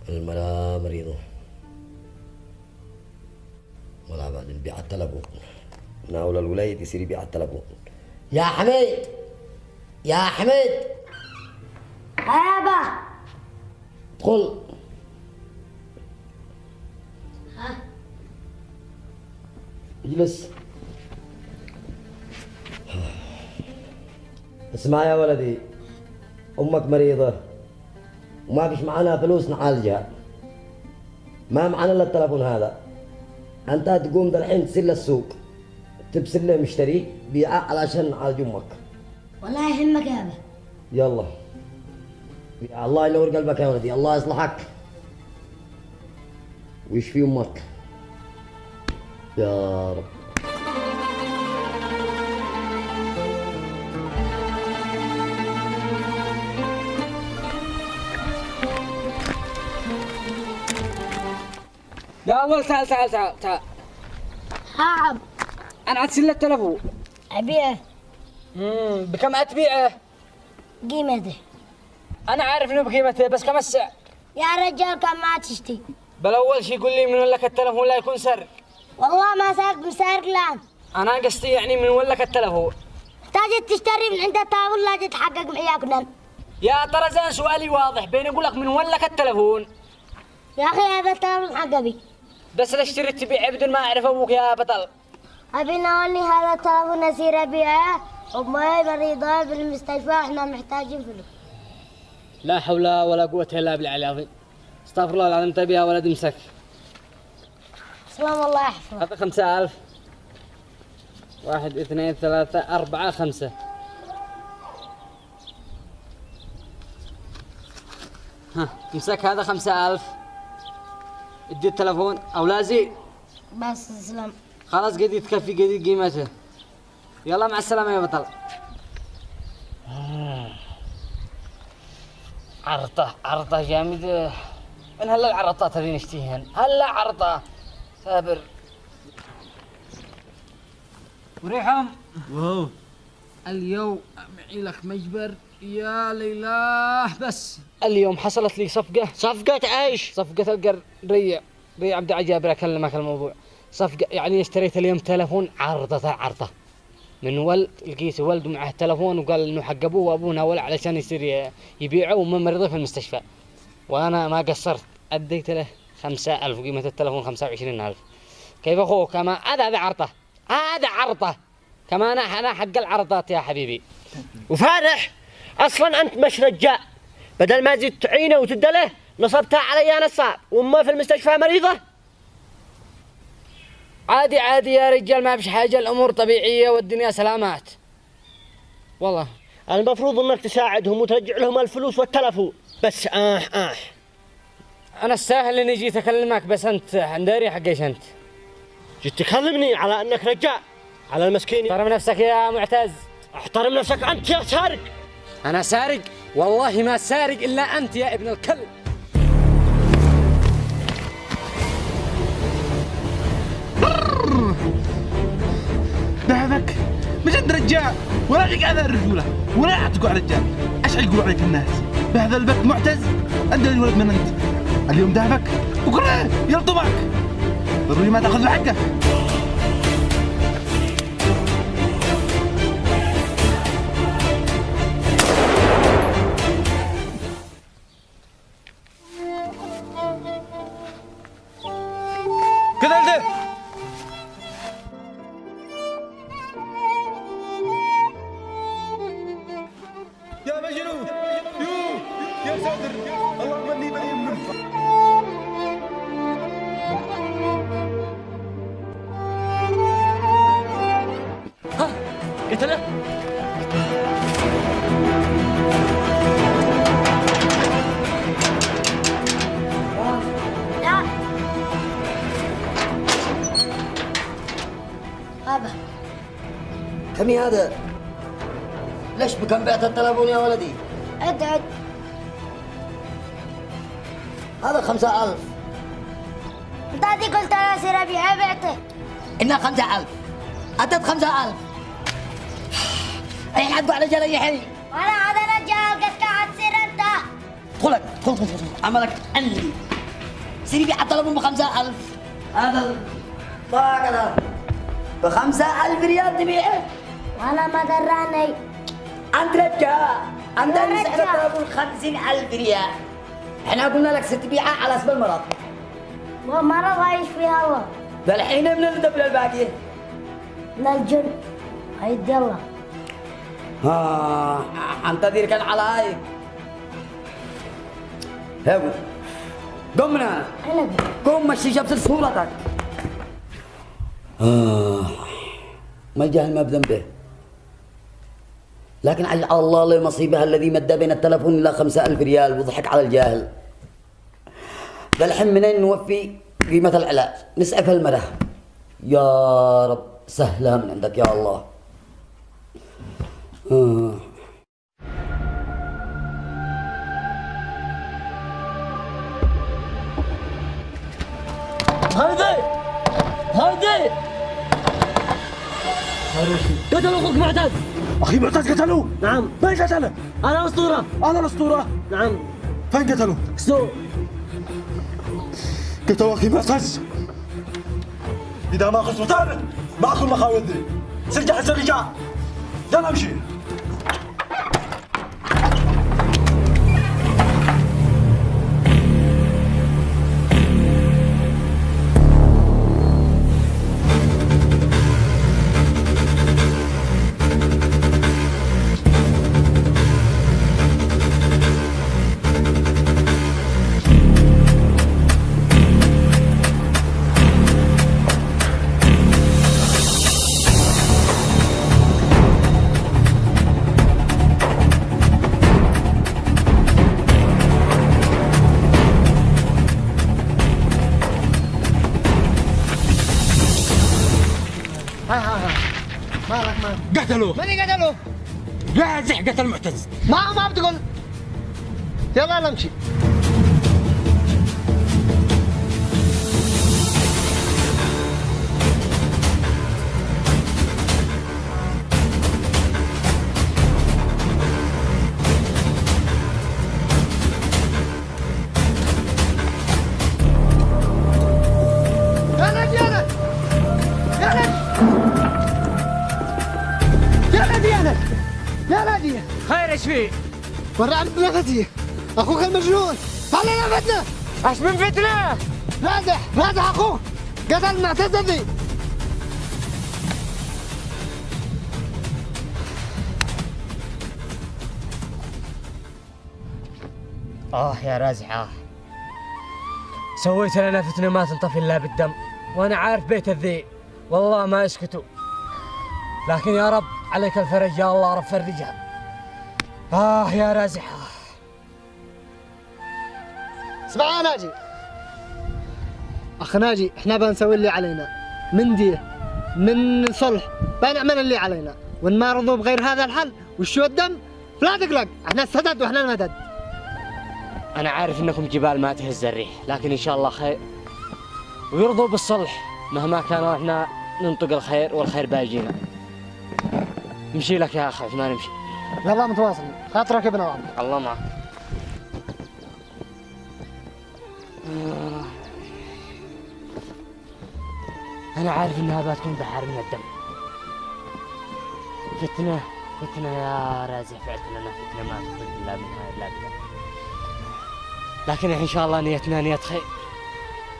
الملا مريضة ولا بعد نبيع على التلفون. ناول الولاية يصير يبيع على التلفون. يا حميد يا حميد. بابا ادخل. ها اجلس. اسمع يا ولدي، امك مريضة وما فيش معانا فلوس نعالجها، ما معانا الا التلفون هذا. انت تقوم الحين تسير للسوق تبسل له مشتري بيعه علشان نعالج امك. والله يهمك يا ابا. يلا يا الله ينور قلبك يا ولدي، الله يصلحك ويشفي امك يا رب. يا أول تعال تعال تعال تعال. عم أنا أتسلى التلفون. أبيعه. بكم أتبيعه؟ قيمته. أنا عارف إنه بقيمته بس كم السعر؟ يا رجال كم ما تشتي؟ بل أول شيء يقول لي من وين لك التلفون لا يكون سرق. والله ما سرق مسرق لان. أنا قصدي يعني من وين لك التلفون؟ تجي تشتري من عند التلفون لا تتحقق معاك. يا ترى زين سؤالي واضح بين أقول لك من وين لك التلفون. يا أخي هذا التلفون حقبي. بس لا اشتريت تبيع بدون ما أعرف أبوك يا بطل. أبي ناولني هذا التلفون أسير أبيعه. أمي مريضة بالمستشفى إحنا محتاجين فلوس. لا حول ولا قوة إلا بالله العظيم. استغفر الله العظيم. طيب يا ولد امسك. سلام الله يحفظك. هذا 5000. 1 2 3 4 5. ها امسك هذا 5000. ادي التلفون أو لا زين. بس سلام. خلاص قد تكفي قد قيمته. يلا مع السلامة يا بطل. عرطة جامدة. من هلا العرطات هذي نشتيهن هلا عرطة ثابر وريحهم. واو اليوم معي لك مجبر يا ليلاه. بس اليوم حصلت لي صفقة ايش؟ صفقة القر ريع عبد العجابر. اكلمك الموضوع صفقة يعني اشتريت اليوم تلفون عرضة من ولد. لقيت ولد معه تلفون وقال انه حق ابوه وابوه ناول علشان يصير يبيعه وما مريضه في المستشفى. وانا ما قصرت اديت له 5000 وقيمة التلفون 25000. كيف اخوك كما هذا عرضة كما انا حق العرضات يا حبيبي. وفارح اصلا انت مش رجاء، بدل ما زدت تعينه وتدله نصبتها علي نصاب وامه في المستشفى مريضة. عادي يا رجال ما فيش حاجة، الامور طبيعية والدنيا سلامات والله. المفروض انك تساعدهم وترجع لهم الفلوس والتلفون. بس انا الساهل اني جيت اكلمك بس انت عنداري حق ايش انت؟ جيت تكلمني على انك رجاء على المسكين. احترم نفسك يا معتز. احترم نفسك انت يا سارق. انا سارق؟ والله ما سارق الا انت يا ابن الكلب. ذهبك بجد رجال ولا عليك على الرجوله ولا يعتقوا على الرجال. ايش يقولوا عليك الناس بهذا البك معتز؟ انت الولد من انت اليوم ذهبك بكره يلطمك. ضروري ما تاخذ له حقك. كذا ده يا مجنون يا ساتر اللهم اني بريء منك. ها قتله. لا بابا كم هذا؟ ليش بكم بعت التلفون يا ولدي؟ عد هذا 5000. انت هذي قلت انا اسير ابيعه بعته. إنها 5000. أتت 5000. أي حد على رجال أي حي. انا هذا رجال قد قاعد تصير انت. ادخل عملك عندي. سيدي بيع التلفون ب5000. هذا الطاقة ده ب5000 ريال تبيعه؟ أنا ما دراني. أنت رجال، أنت اللي سعر التلفون 50,000 ريال. إحنا قلنا لك ستبيعه على اسم المرض. ومرض عايش فيها الله. فالحين من الدبل الباقي؟ من الجن. هيدي الله. أنتظرك العلايق. هاو قم من هنا. قم مشي جبت صورتك. ما الجهل ما بذنبه، لكن عجل الله لمصيبها الذي مد بين التلفون إلى 5000 ريال وضحك على الجاهل. فالحين منين نوفي قيمة العلاج؟ نسعف المرة. يا رب سهلها من عندك يا الله. هايدي قتلوا اخوك معتز. اخي معتز قتلوه؟ نعم. من قتله؟ انا اسطوره. انا الاسطوره؟ نعم. فين قتلوه؟ سوق. قتلوا اخي معتز. اذا ما اخذ مكانه ما اخذ مخاوذ ذي. سجح الرجال. يلا امشي. قتلوه. من قتلوه؟ رازح قتل معتز. ما بتقول. يلا نمشي. يا نادي خير ايش فيه؟ ورا عم بنفتي اخوك المجنون. خلينا فتنه. ايش من فتنه؟ رازح اخوك قتل معتز ذي. يا رازح سويت لنا فتنه ما تنطفي الا بالدم، وانا عارف بيت الذئب والله ما يسكتوا، لكن يا رب عليك الفرج يا الله رب فرجها. يا رازح. اسمع يا ناجي، اخ ناجي، احنا بنسوي اللي علينا من ديه من صلح، بنعمل اللي علينا، وان ما رضوا بغير هذا الحل وشو الدم فلا تقلق، احنا السدد واحنا المدد. انا عارف انكم جبال ما تهز الريح، لكن ان شاء الله خير ويرضوا بالصلح مهما كانوا، احنا ننطق الخير والخير باجينا. نمشي لك يا اخ عثمان نمشي. يلا متواصل، خاطرك ابن عمر. الله معك. انا عارف انها بتكون بحر من الدم. فتنه يا رازح، فعلت لنا فتنه ما تخرج الا منها الا بالله، لكن ان شاء الله نيتنا نية خير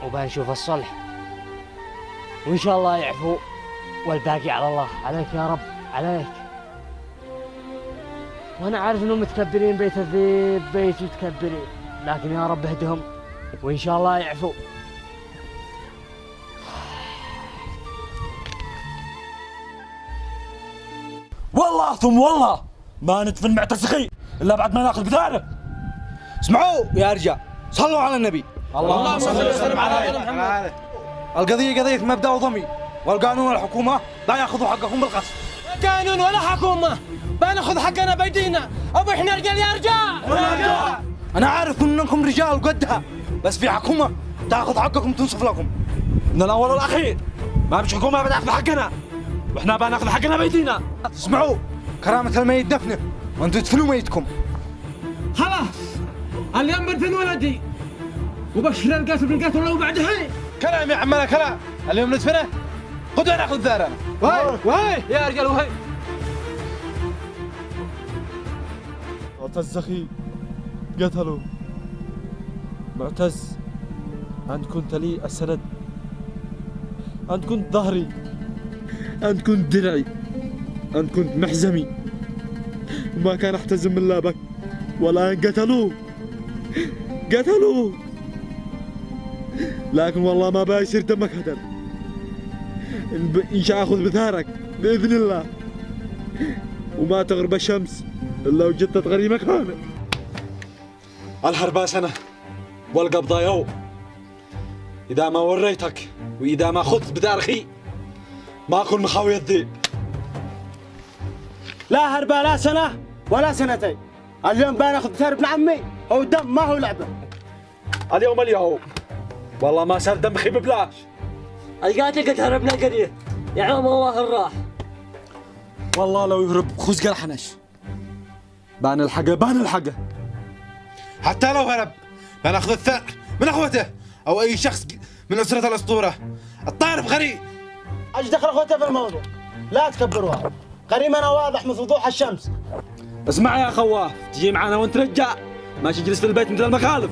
وبنشوف الصلح، وان شاء الله يعفو والباقي على الله. عليك يا رب عليك. وانا عارف انهم متكبرين، بيت الذئب بيت متكبرين، لكن يا رب اهدهم وان شاء الله يعفو. والله ثم والله ما ندفن معتسخي الا بعد ما ناخذ بثاره. اسمعوا يا رجال، صلوا على النبي. اللهم صل وسلم على محمد. القضية قضية مبدأ وضمير، والقانون والحكومة لا ياخذوا حقكم بالقسم. قانون ولا حكومة، بناخذ حقنا بايدينا، ابو احنا رجال يا رجال. أنا عارف إنكم رجال قدها، بس في حكومة تاخذ حقكم تنصف لكم. من الأول والأخير ما فيش حكومة بتاخذ حقنا، واحنا بناخذ حقنا بايدينا. اسمعوا، كرامة الميت دفنه، وانتم تدفنوا ميتكم. خلاص اليوم بدفن ولدي، وبشر القاتل بالقاتل ولو بعد حين. كلام يا عمنا كلام. اليوم ندفنه خذوا ناخذ ثارنا. وهي يا رجال وهي. معتز أخي قتلوا. معتز أنت كنت لي السند، أنت كنت ظهري، أنت كنت درعي، أنت كنت محزمي، وما كان أحتزم إلا بك. والآن قتلوه، لكن والله ما بايصير دمك هدر. إن شاء أخذ بثارك بإذن الله، وما تغرب الشمس إلا وجدت غري مكانه. الحرب سنة والقبضة يوم. إذا ما وريتك وإذا ما خذت بتاريخي ما أكون مخاوي الذئب. لا هربة لا سنة ولا سنتين. اليوم بناخذ ثار ابن عمي. هو دم ما هو لعبة. اليوم والله ما صار دم خي ببلاش. القاتل قد هرب من القرية يعلم الله الراح. والله لو يهرب خذ قرحنش. بان الحقه حتى لو هرب بناخذ الثار من اخوته او اي شخص من اسرة الاسطورة. الطارف غريب. ايش دخل اخوته في الموضوع؟ لا تكبروها. غريمنا واضح مثل وضوح الشمس. اسمع يا خواف، تجي معنا وانت رجع ماشي تجلس في البيت مثل المخالف.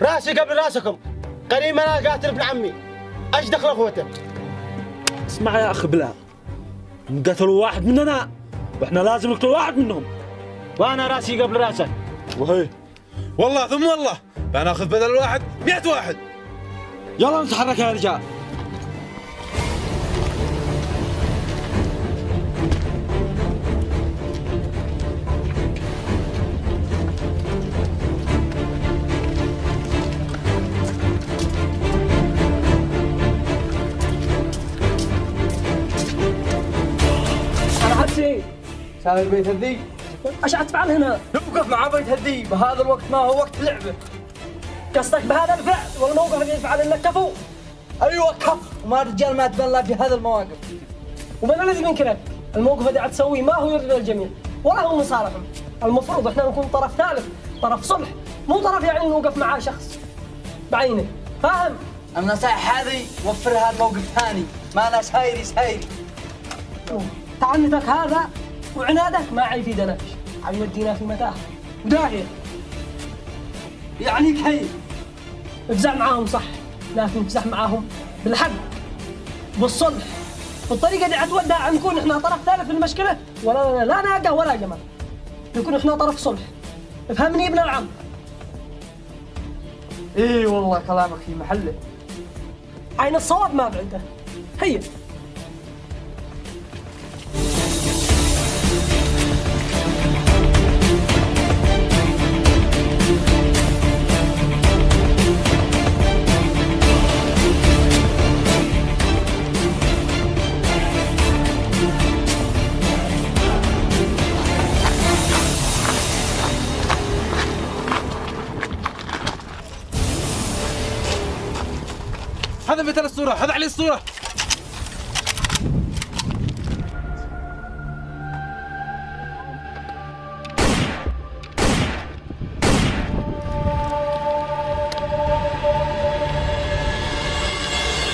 راسي قبل راسكم. غريمنا قاتل ابن عمي. ايش دخل اخوته؟ اسمع يا اخ بلال، قتلوا واحد مننا واحنا لازم نقتل واحد منهم. وانا راسي قبل راسك. وهي والله ثم والله بناخذ بدل الواحد 100 واحد. يلا نتحرك يا رجال. أنا حسين سامر بيت الذيب. ايش تفعل هنا؟ نوقف مع بيت الذيب. هذا الوقت ما هو وقت لعبه. قصدك بهذا الفعل والموقف اللي يفعل انك كفو؟ ايوه كفو، وما الرجال ما تبلى في هذا المواقف. ومن الذي منكرك؟ الموقف اللي قاعد تسويه ما هو يرضي الجميع ولا هو مصالحهم. المفروض احنا نكون طرف ثالث، طرف صلح، مو طرف يعني نوقف معاه شخص بعينه، فاهم؟ النصائح هذه وفرها الموقف ثاني، ما انا سايري. تعنتك هذا وعنادك ما يفيدنا، حيودينا في متاهه وداهيه. يعني كيف؟ افزع معاهم صح، لكن افزع معاهم بالحق بالصلح. بالطريقه دي اتودع نكون احنا طرف ثالث في المشكله، ولا لا ناقه ولا جمال. نكون احنا طرف صلح. افهمني ابن العم. اي والله كلامك في محله. عين الصواب ما بعده. هيا هذا مثل الصورة، هذا عليه الصورة.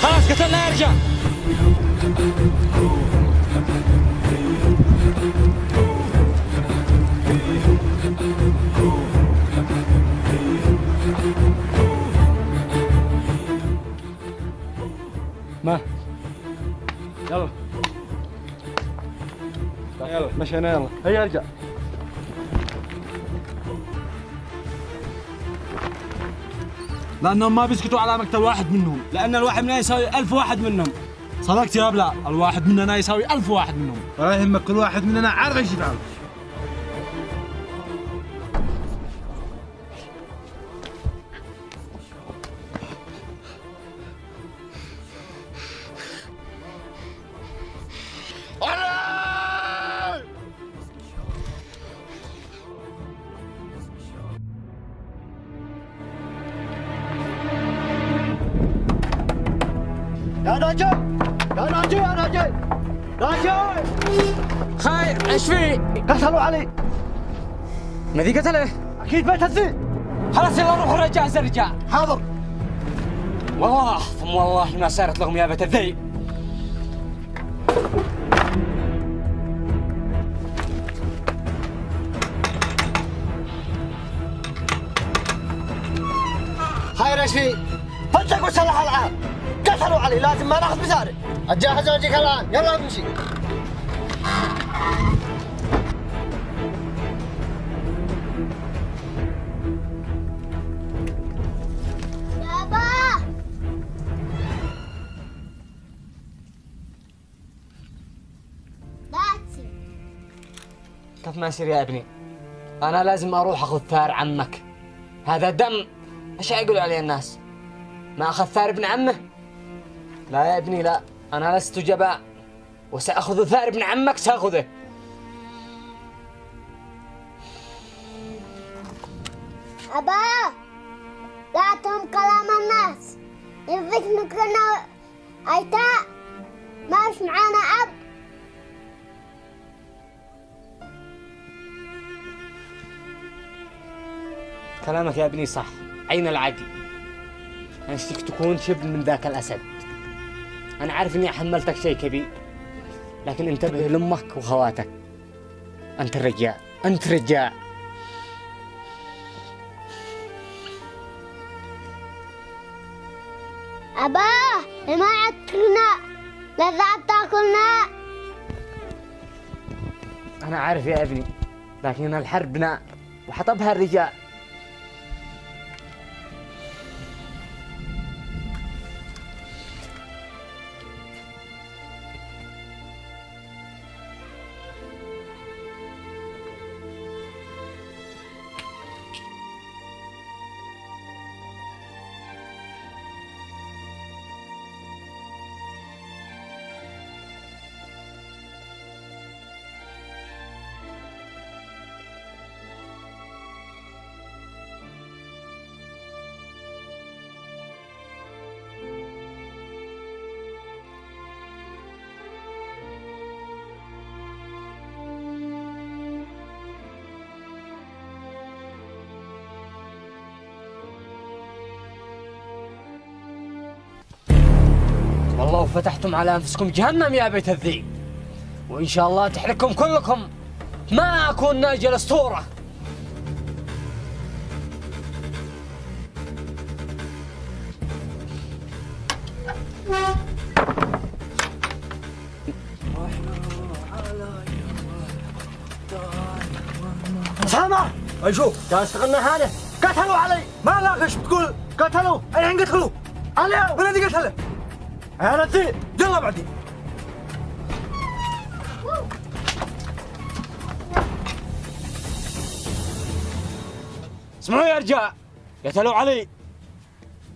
خلاص قتلنا يا رجال. ما يلا مشينا يلا. هيا يا رجال. لأنهم ما بيسكتوا على مقتل واحد منهم، لأن الواحد مننا يساوي 1000 واحد منهم. صدقت يا بلا، الواحد مننا يساوي 1000 واحد منهم. ولا يهمك، كل واحد مننا عارف ايش يفعل. يا ناجي خير ايش فيه؟ قتلوا علي. ما ذي قتله؟ اكيد بيت الذئب. خلاص يلا روحوا رجال الرجال. حاضر. والله ثم والله ما صارت لهم يا بيت الذئب. خير ايش في؟ فتقوا سلاح العاب، قتلوا علي، لازم ما ناخذ بزارع. اجهز واجيك الان، يلا نمشي. بابا داتسي. كيف ما يصير يا ابني؟ أنا لازم أروح أخذ ثار عمك. هذا دم. إيش يقولوا عليه الناس؟ ما أخذ ثار ابن عمه؟ لا يا ابني لا، أنا لست جبان وسأخذ ثار ابن عمك سأخذه. أبا لا تهم كلام الناس، يفيك نكون أيتاء ماش معانا أب. كلامك يا ابني صح، عين العقل. نفسك تكون شبل من ذاك الأسد. أنا عارف إني حملتك شيء كبير، لكن انتبه لأمك وخواتك. أنت الرجال، أنت رجال. أبا ما عدتنا لذا تاكلنا. أنا عارف يا ابني، لكن الحرب نار وحطبها الرجال. والله فتحتم على أنفسكم جهنم يا بيت الذئب، وإن شاء الله تحرقكم كلكم. ما أكون ناجي الأسطورة. سامع؟ أشوف جالس تغنى حاله، قتلوا علي. ما لاقش بتقول قتلوا، الحين قتلوا. علي من الذي قتله؟ يا رجل يلا بعدين. اسمعوا يا رجال، قتلوا علي.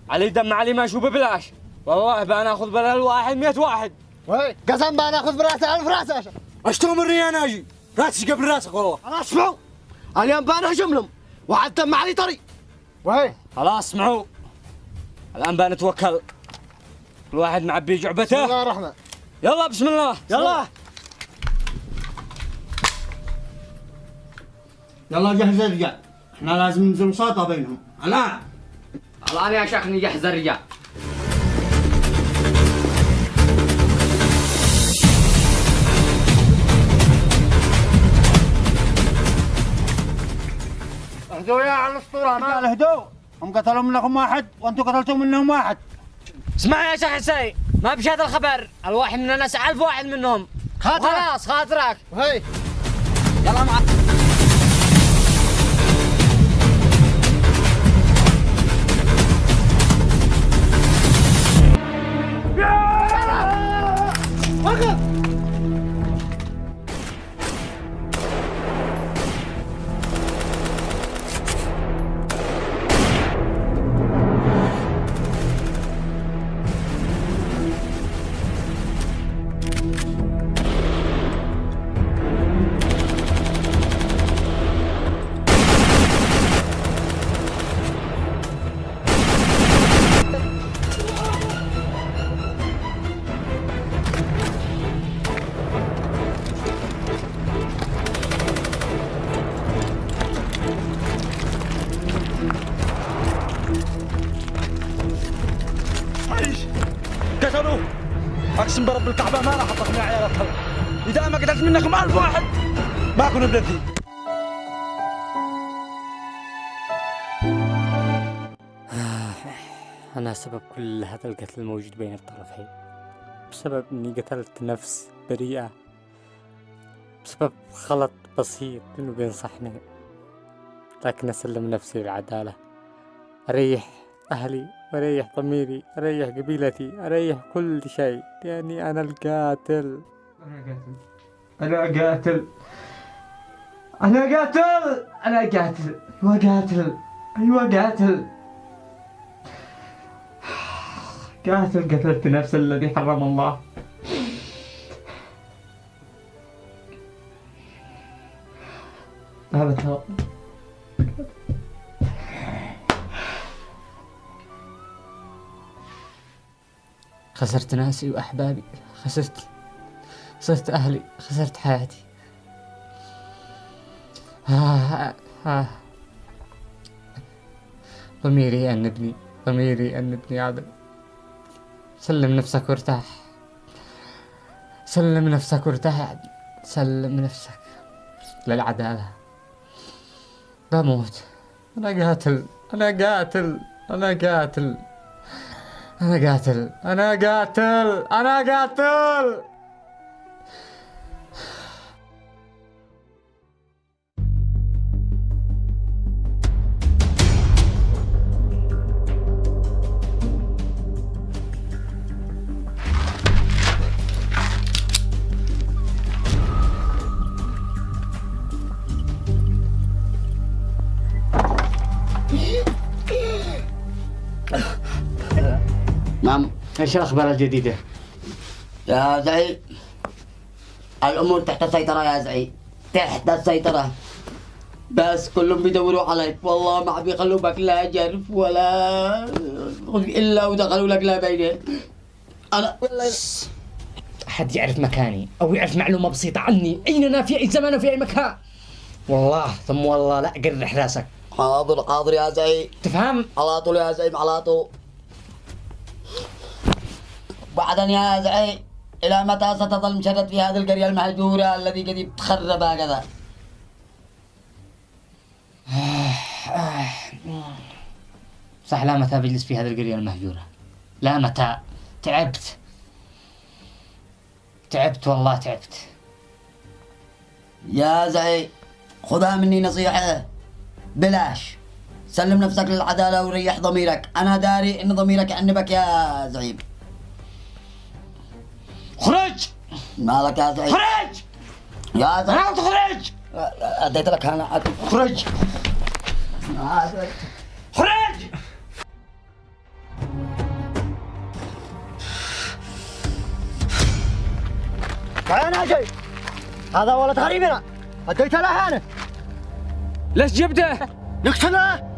علي دم علي ما اشوفه ببلاش. والله بناخذ بدل الواحد 100 واحد. وي قسم بناخذ براسه 1000 راس يا شيخ. اشتم الريان اجي راسي قبل راسك والله. خلاص اسمعوا، اليوم بنهجم لهم وعد دم علي طري. وي خلاص اسمعوا، الان بنتوكل. كل واحد معبي جعبته. بسم الله الرحمن. يلا بسم الله. يلا يلا جهز الرجال، احنا لازم ننزل مساطة بينهم الان. الان يا شيخ نجهز الرجال. اهدوا يا على الاسطورة رجال، اهدوا. هم قتلوا منكم واحد وانتم قتلتوا منهم واحد. اسمع يا شيخ حسين، ما بشهد الخبر، الواحد مننا 1000 واحد منهم. خلاص خاطرك. وهي يلا معك. وقف. اقسم برب الكعبه ما راح اطلق مع عيال الطلب. اذا ما قتلت منكم 1000 واحد ما اكون ابنتي. أنا سبب كل هذا القتل الموجود بين الطرفين، بسبب إني قتلت نفس بريئة، بسبب غلط بسيط إنه بينصحني، لكن أسلم نفسي للعدالة، أريح أهلي، أريح ضميري، أريح قبيلتي، أريح كل شيء، لأني أنا القاتل. أنا قاتل أنا قاتل أنا قاتل أيوة قاتل أيوة قاتل قاتل قتلت نفس الذي حرم الله. ذهبت هواء. خسرت ناسي وأحبابي، خسرت أهلي، خسرت حياتي. ضميري أنبني عبد. سلم نفسك وارتاح، سلم نفسك وارتاح يا عبد، سلم نفسك للعدالة. بموت. أنا قاتل أنا قاتل أنا قاتل أنا قاتل أنا قاتل أنا قاتل. نعم. ايش الأخبار الجديدة؟ يا زعيم الأمور تحت السيطرة يا زعيم، تحت السيطرة، بس كلهم بيدوروا عليك، والله ما بيخلوا بك لا جرف ولا إلا ودخلوا لك لا بينه. أنا أحد يعرف مكاني أو يعرف معلومة بسيطة عني، أين أنا في أي زمان وفي أي مكان؟ والله ثم والله لا أقرح راسك. حاضر يا زعيم، تفهم؟ على طول يا زعيم على طول. بعدا يا زعيم إلى متى ستظل مشرد في هذه القرية المهجورة الذي قد تخرب هكذا؟ صح، لا متى بجلس في هذه القرية المهجورة، لا متى. تعبت والله تعبت. يا زعيم خذها مني نصيحة بلاش، سلم نفسك للعدالة وريح ضميرك، أنا داري إن ضميرك يأنبك يا زعيم. خرج! مالك يا زعيم؟ خرج! يا زعيم أنا تخرج! أديت لك أنا. خرج! خرج! تعال يا جاي، هذا ولد غريبنا أديت له أنا. ليش جبته؟ نقتله.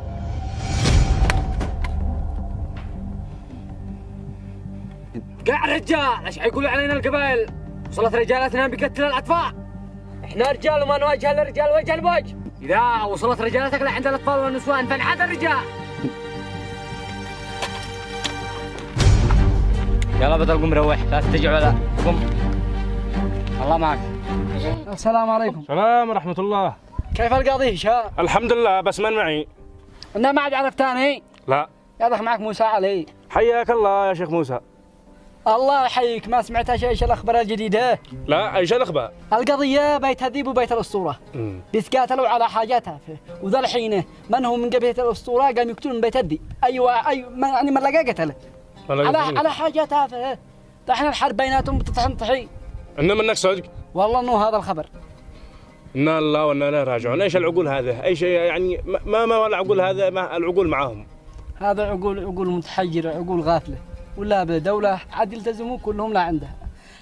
قاع رجال، ايش حيقولوا علينا القبائل؟ وصلت رجالاتنا بيقتل الاطفال. احنا رجال وما نواجه الا رجال وجها بوجه. اذا وصلت رجالتك لعند الاطفال والنسوان فانحاد الرجال. يلا بدل قم روح، لا تتجع ولا قم. الله معك. السلام عليكم. السلام ورحمة الله. كيف القضية هشام؟ الحمد لله، بس من معي؟ انا ما عاد عرفتاني؟ لا. يا اخي معك موسى علي. حياك الله يا شيخ موسى. الله يحييك، ما سمعت ايش الاخبار الجديدة؟ لا، ايش الاخبار؟ القضية بيت الذيب وبيت الاسطورة. بيتقاتلوا على حاجات تافهة، وذا الحين من هو من قبيلة الاسطورة قام يقتلون من بيت الذيب. ايوه يعني من لقى قتله. على حاجات تافهة. الحين الحرب بيناتهم بتطحن طحين. إن منك صدق؟ والله انه هذا الخبر. إنا الله وإنا إليه راجعون. ايش العقول هذا؟ ايش يعني ما العقول هذا؟ ما العقول معاهم؟ هذا عقول متحجرة، عقول غافلة، ولا بدولة عاد يلتزموا كلهم لا عندها،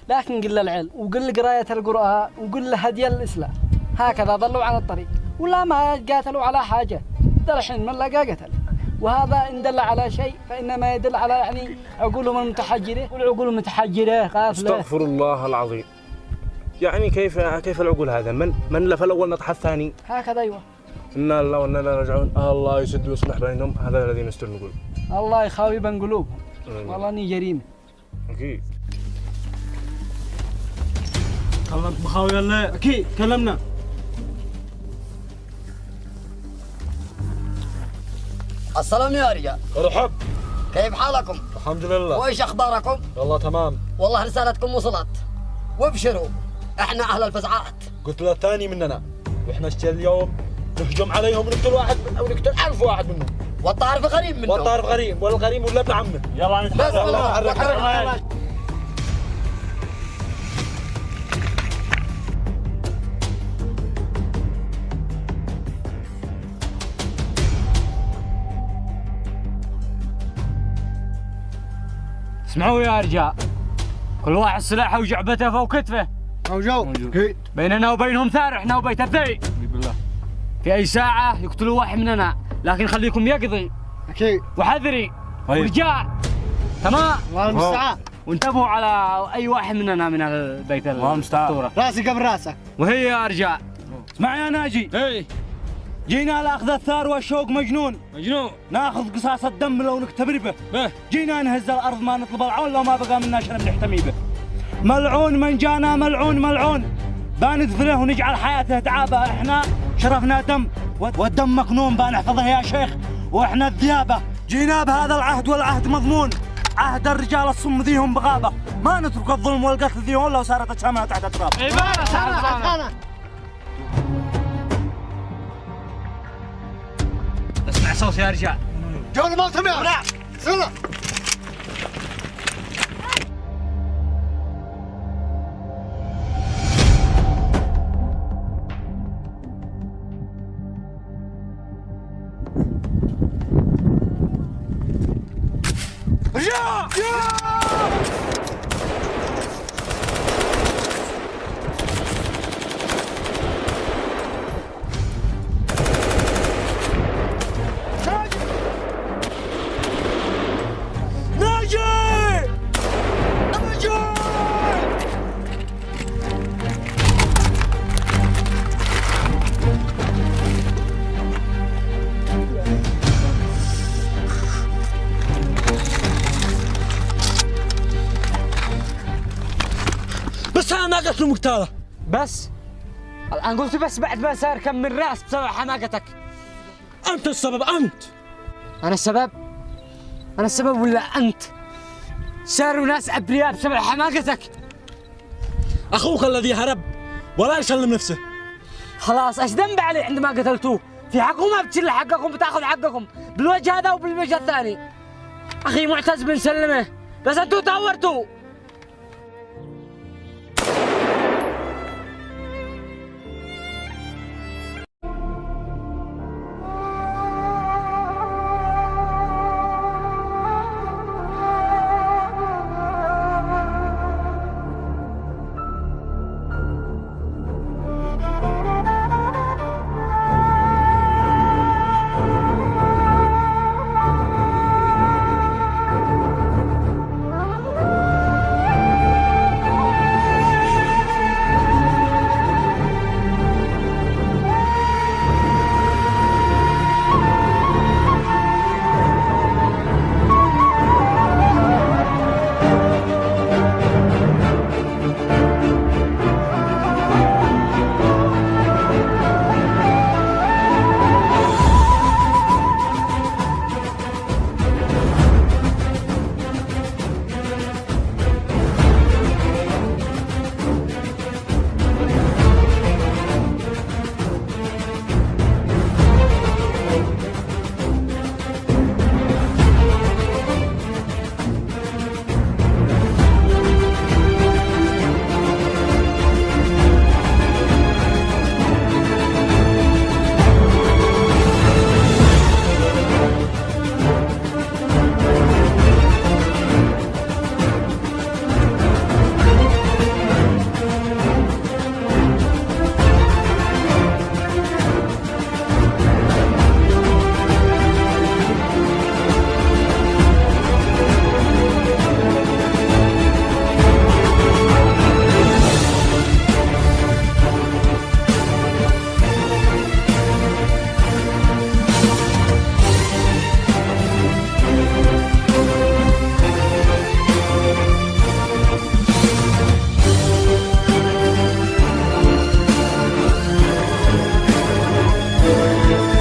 لكن قل العلم وقل قراية القرآن وقل هدي الإسلام، هكذا ضلوا عن الطريق ولا ما قاتلوا على حاجة. ذا الحين من لقى قتل، وهذا إن دل على شيء فإنما يدل على يعني عقولهم المتحجرة، والعقول المتحجرة غافلة. استغفر الله العظيم. يعني كيف العقول هذا؟ من لف الأول نطح الثاني؟ هكذا أيوه. إنا الله وإنا إليه راجعون. الله يسد ويصلح بينهم، هذا الذي نستر نقول. الله يخاوي بين قلوبهم. والله اني جريمة. أكيد. كلمت مخاوي ولا؟ اكيد كلمنا. السلام يا رجال. ارحب. كيف حالكم؟ الحمد لله. وايش اخباركم؟ والله تمام. والله رسالتكم وصلت. وابشروا احنا اهل الفزعات. قتلة ثاني مننا، واحنا اليوم نهجم عليهم ونقتل واحد او نقتل 1000 واحد منهم. والطارف غريب منهم. والطارف غريب والغريم ولا ابن عمه. يلا نتحرك. يلا نتحرك. اسمعوا يا رجال، كل واحد سلاحه وجعبته فوق كتفه. موجود. بيننا وبينهم ثار، احنا وبيت الذئب. بالله. في اي ساعة يقتلوا واحد مننا، لكن خليكم يقظي. اكيد. وحذري. طيب. ورجال. تمام؟ الله المستعان. وانتبهوا على اي واحد مننا من البيت الاسطورة. راسي قبل راسك. وهي يا رجال. اسمع يا ناجي. اي جينا لاخذ الثار والشوق مجنون. مجنون. ناخذ قصاص الدم لو نكتبر به. جينا نهز الارض ما نطلب العون لو ما بقى منا شرب نحتمي به. ملعون من جانا ملعون ملعون. بندفله ونجعل حياته تعابه. احنا شرفنا دم والدم مكنون بنحفظه يا شيخ. واحنا الذيابه جينا بهذا العهد والعهد مضمون. عهد الرجال الصم ذيهم بغابه. ما نترك الظلم والقتل ذيهم لو صارت اجسامنا تحت التراب. اسمع صوت يا رجال. جون مالتهم يا نعم. سنة. بس انا ما قتلوا مقتاله. بس الان قلت بس بعد ما صار كم من راس بسبب حماقتك. انت السبب انت. انا السبب؟ انا السبب ولا انت؟ صاروا ناس ابرياء بسبب حماقتك. اخوك الذي هرب ولا يسلم نفسه. خلاص ايش ذنب علي عندما قتلتوه؟ في حقكم ما بتشيل حقكم، بتاخذ حقكم بالوجه هذا وبالوجه الثاني. اخي معتز بنسلمه، بس انتوا تهورتوا.